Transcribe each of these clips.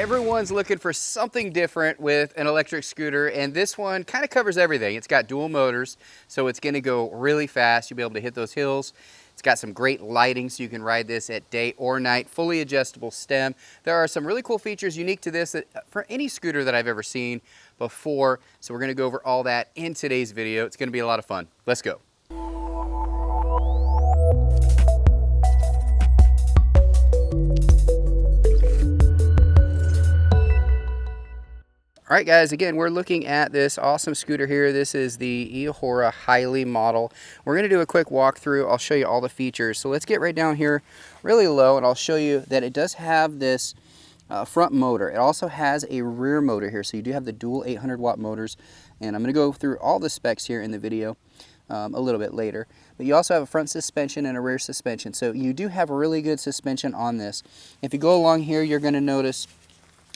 everyone's looking for something different with an electric scooter, and this one kind of covers everything. It's got dual motors, so it's going to go really fast. You'll be able to hit those hills. It's got some great lighting, so you can ride this at day or night. Fully adjustable stem. There are some really cool features unique to this for any scooter that I've ever seen before. So we're going to go over all that in today's video. It's going to be a lot of fun. Let's go. All right, guys, again, we're looking at this awesome scooter here. This is the Eahora Highly model. We're going to do a quick walkthrough. I'll show you all the features. So let's get right down here really low, and I'll show you that it does have this front motor. It also has a rear motor here, so you do have the dual 800-watt motors, and I'm going to go through all the specs here in the video a little bit later. But you also have a front suspension and a rear suspension, so you do have really good suspension on this. If you go along here, you're going to notice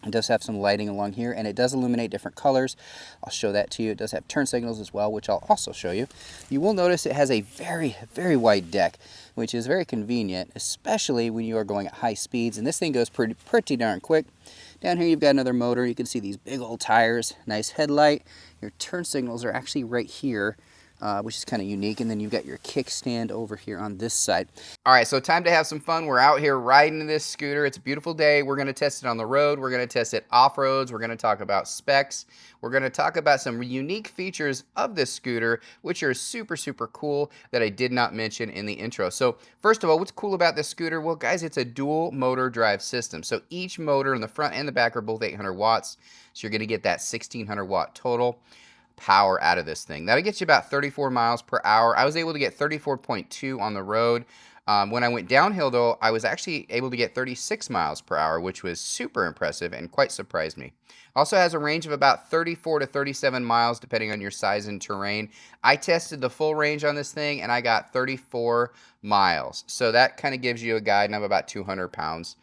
it does have some lighting along here, and it does illuminate different colors. I'll show that to you. It does have turn signals as well, which I'll also show you. You will notice it has a very, very wide deck, which is very convenient, especially when you are going at high speeds. And this thing goes pretty darn quick. Down here, you've got another motor. You can see these big old tires, nice headlight. Your turn signals are actually right here, which is kind of unique. And then you've got your kickstand over here on this side. All right, so time to have some fun. We're out here riding this scooter. It's a beautiful day. We're going to test it on the road. We're going to test it off-roads. We're going to talk about specs. We're going to talk about some unique features of this scooter, which are super, super cool that I did not mention in the intro. So first of all, what's cool about this scooter? Well, guys, it's a dual motor drive system. So each motor in the front and the back are both 800 watts. So you're going to get that 1600 watt total power out of this thing. That'll get you about 34 miles per hour. I was able to get 34.2 on the road. When I went downhill, though, I was actually able to get 36 miles per hour, which was super impressive and quite surprised me. Also has a range of about 34 to 37 miles, depending on your size and terrain. I tested the full range on this thing, and I got 34 miles. So that kind of gives you a guide, and I'm about 200 pounds.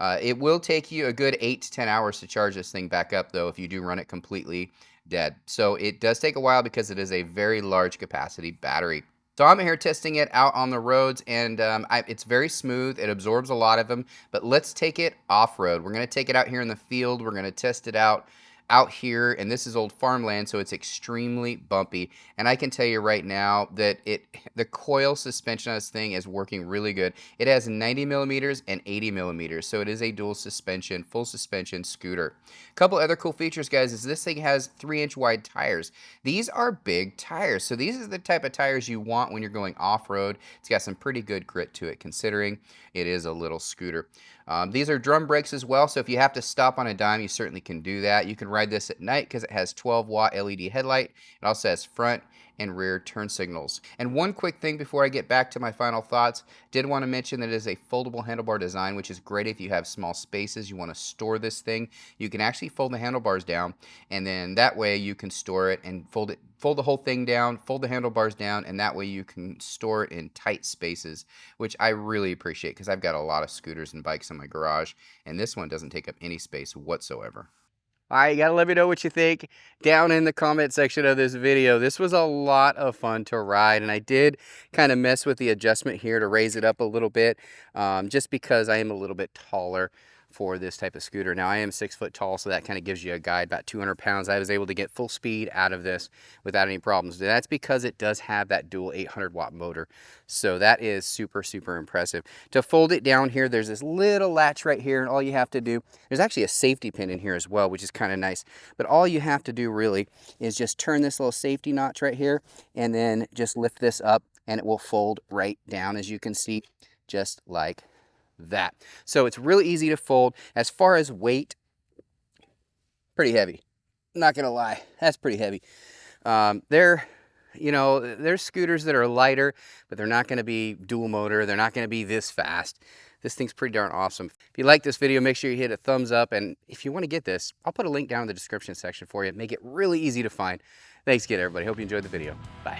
It will take you a good 8 to 10 hours to charge this thing back up, though, if you do run it completely dead. So it does take a while because it is a very large capacity battery. So I'm here testing it out on the roads, and it's very smooth. It absorbs a lot of them, but let's take it off-road. We're going to take it out here in the field. We're going to test it out here, and this is old farmland, so it's extremely bumpy. And I can tell you right now that the coil suspension on this thing is working really good. It has 90 millimeters and 80 millimeters, so it is a dual suspension, full suspension scooter. A couple other cool features, guys, is this thing has 3-inch wide tires. These are big tires, so these are the type of tires you want when you're going off-road. It's got some pretty good grit to it, considering it is a little scooter. These are drum brakes as well, so if you have to stop on a dime, you certainly can do that. You can ride this at night because it has 12-watt LED headlight. It also has front and rear turn signals. And one quick thing before I get back to my final thoughts, did want to mention that it is a foldable handlebar design, which is great if you have small spaces, you want to store this thing. You can actually fold the handlebars down, and then that way you can store it and fold the whole thing down, fold the handlebars down, and that way you can store it in tight spaces, which I really appreciate because I've got a lot of scooters and bikes in my garage, and this one doesn't take up any space whatsoever. All right, you gotta let me know what you think down in the comment section of this video. This was a lot of fun to ride, and I did kind of mess with the adjustment here to raise it up a little bit, just because I am a little bit taller for this type of scooter. Now I am 6 foot tall, so that kind of gives you a guide. About 200 pounds. I was able to get full speed out of this without any problems. That's because it does have that dual 800-watt motor, so that is super, super impressive. To fold it down here, there's this little latch right here, and all you have to do, there's actually a safety pin in here as well, which is kind of nice, but all you have to do really is just turn this little safety notch right here, and then just lift this up, and it will fold right down, as you can see, just like that. So it's really easy to fold. As far as weight, pretty heavy. Not gonna lie, that's pretty heavy. There's scooters that are lighter, but they're not gonna be dual motor. They're not gonna be this fast. This thing's pretty darn awesome. If you like this video, make sure you hit a thumbs up, and if you want to get this, I'll put a link down in the description section for you. Make it really easy to find. Thanks again, everybody. Hope you enjoyed the video. Bye.